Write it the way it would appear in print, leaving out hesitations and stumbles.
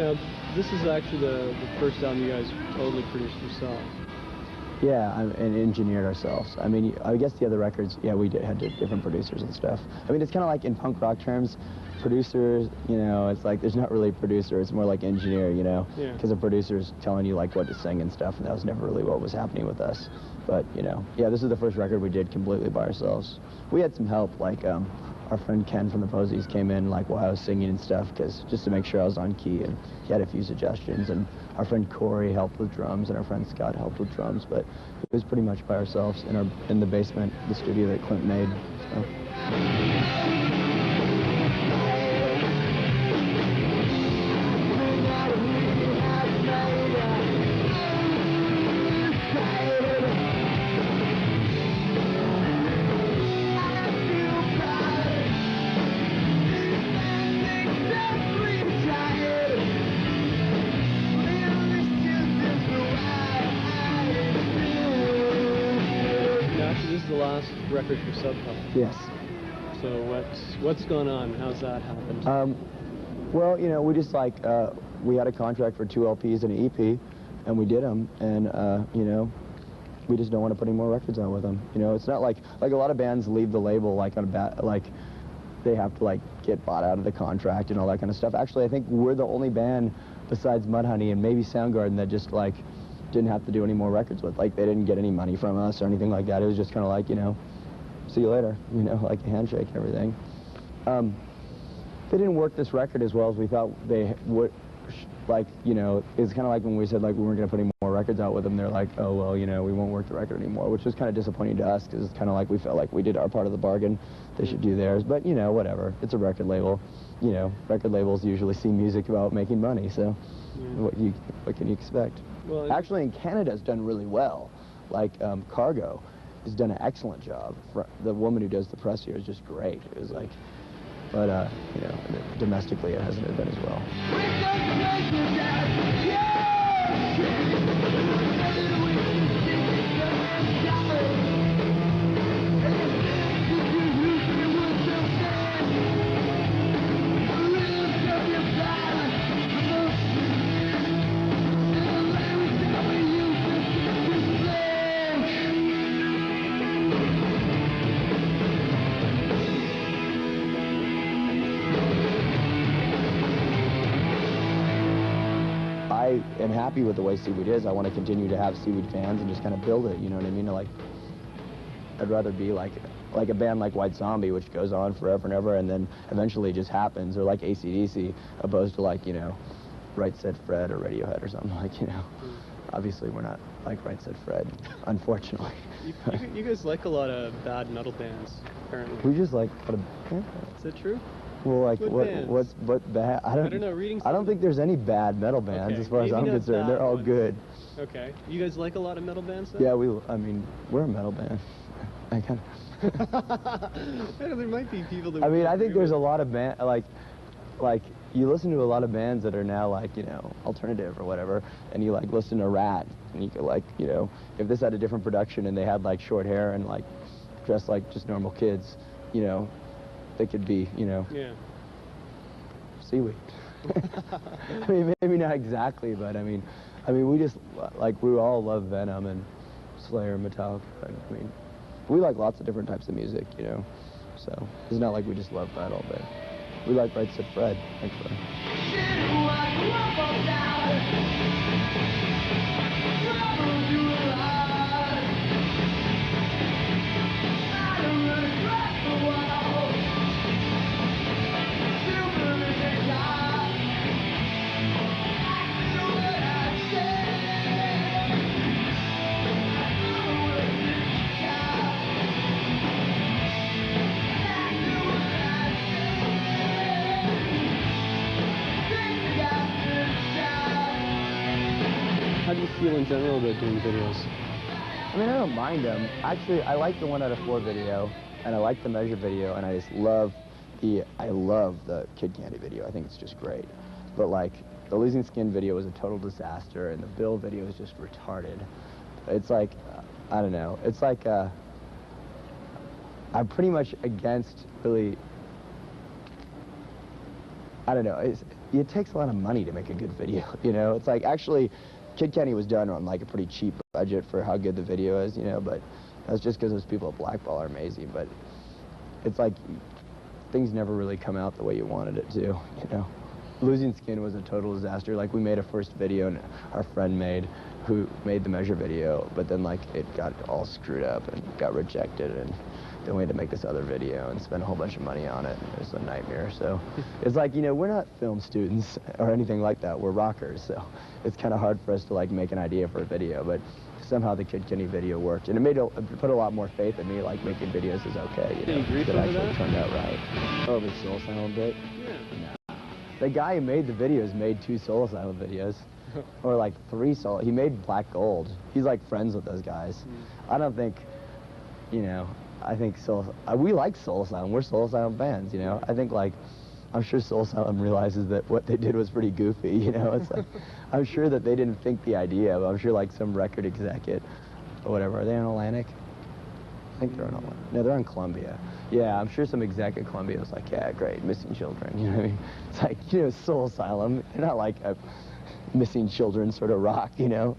Now, this is actually the first album you guys totally produced yourself. Yeah, and engineered ourselves. I mean, I guess the other records, yeah, we had different producers and stuff. I mean, it's kind of like in punk rock terms, producers, you know, it's like there's not really a producer, it's more like engineer, you know, because the producer's telling you like what to sing and stuff, and that was never really what was happening with us. But, you know, yeah, this is the first record we did completely by ourselves. We had some help, like our friend Ken from the Posies came in like while I was singing and stuff, because just to make sure I was on key, and he had a few suggestions, and our friend Corey helped with drums, and our friend Scott helped with drums, but it was pretty much by ourselves in the basement, the studio that Clint made. So. This is the last record for Sub Pop. Yes. So what's going on? How's that happened? Well, you know, we just like we had a contract for 2 LPs and an EP, and we did them, and you know, we just don't want to put any more records out with them. You know, it's not like a lot of bands leave the label like on a like they have to like get bought out of the contract and all that kind of stuff. Actually, I think we're the only band besides Mudhoney and maybe Soundgarden that just like didn't have to do any more records with. Like, they didn't get any money from us or anything like that. It was just kind of like, you know, see you later, you know, like a handshake and everything. They didn't work this record as well as we thought they would. Like, you know, it's kind of like when we said like we weren't going to put any more records out with them, they're like, oh, well, you know, we won't work the record anymore, which was kind of disappointing to us, because it's kind of like we felt like we did our part of the bargain. They should do theirs, but, you know, whatever. It's a record label. You know, record labels usually see music about making money, so what can you expect? Well, actually, in Canada, it's done really well. Like, Cargo has done an excellent job. The woman who does the press here is just great. It was like, but, you know, domestically, it hasn't been as well. I am happy with the way Seaweed is. I want to continue to have Seaweed fans and just kind of build it, you know what I mean? Like, I'd rather be like a band like White Zombie, which goes on forever and ever and then eventually just happens, or like AC/DC, opposed to like, you know, Right Said Fred or Radiohead or something, like, you know. Obviously, we're not like Right Said Fred, unfortunately. You guys like a lot of bad metal bands, apparently. We just like, Is that true? Well, like, what's bad? I don't know. I don't think there's any bad metal bands, as far as I'm concerned. They're all good. Okay. You guys like a lot of metal bands, though? Yeah, I mean, we're a metal band. I kind of. There might be people that. I mean, I think there's a lot of like you listen to a lot of bands that are now like, you know, alternative or whatever, and you like listen to Rat, and you could like, you know, if this had a different production and they had like short hair and like dressed like just normal kids, you know, they could be, you know, Seaweed. I mean, maybe not exactly, but I mean, we just, like, we all love Venom and Slayer and Metallica. I mean, we like lots of different types of music, you know, so it's not like we just love that all day. We like Right Said Fred, actually. How do you feel in general about doing videos? I mean, I don't mind them. Actually, I like the 1 out of 4 video, and I like the Measure video, and I just love the Kid Candy video. I think it's just great. But like, the Losing Skin video was a total disaster, and the Bill video is just retarded. It's like, I don't know. It's like, I'm pretty much against really I don't know. It takes a lot of money to make a good video, you know? It's like, actually, Kid Kenny was done on like a pretty cheap budget for how good the video is, you know, but that's just because those people at Blackball are amazing, but it's like, things never really come out the way you wanted it to, you know? Losing Skin was a total disaster. Like, we made a first video, and our friend who made the Measure video, but then like it got all screwed up and got rejected, and then we had to make this other video and spend a whole bunch of money on it. It was a nightmare. So it's like, you know, we're not film students or anything like that. We're rockers, so it's kind of hard for us to like make an idea for a video, but somehow the Kid Kenny video worked, and it put a lot more faith in me, like making videos is okay, you know, Any grief that over actually that? turned out right. Over Soul Asylum bit. Yeah. The guy who made the videos made 2 Soul Asylum videos. Or like 3 Soul. He made Black Gold. He's like friends with those guys. I don't think, you know, I think we like Soul Asylum. We're Soul Asylum fans, you know. I think like, I'm sure Soul Asylum realizes that what they did was pretty goofy, you know. It's like, I'm sure that they didn't think the idea, but I'm sure like some record executive or whatever. Are they in Atlantic? I think they're in Atlantic. No, they're in Columbia. Yeah, I'm sure some exec at Columbia was like, yeah, great, missing children, you know what I mean? It's like, you know, Soul Asylum, they're not like a missing children sort of rock, you know?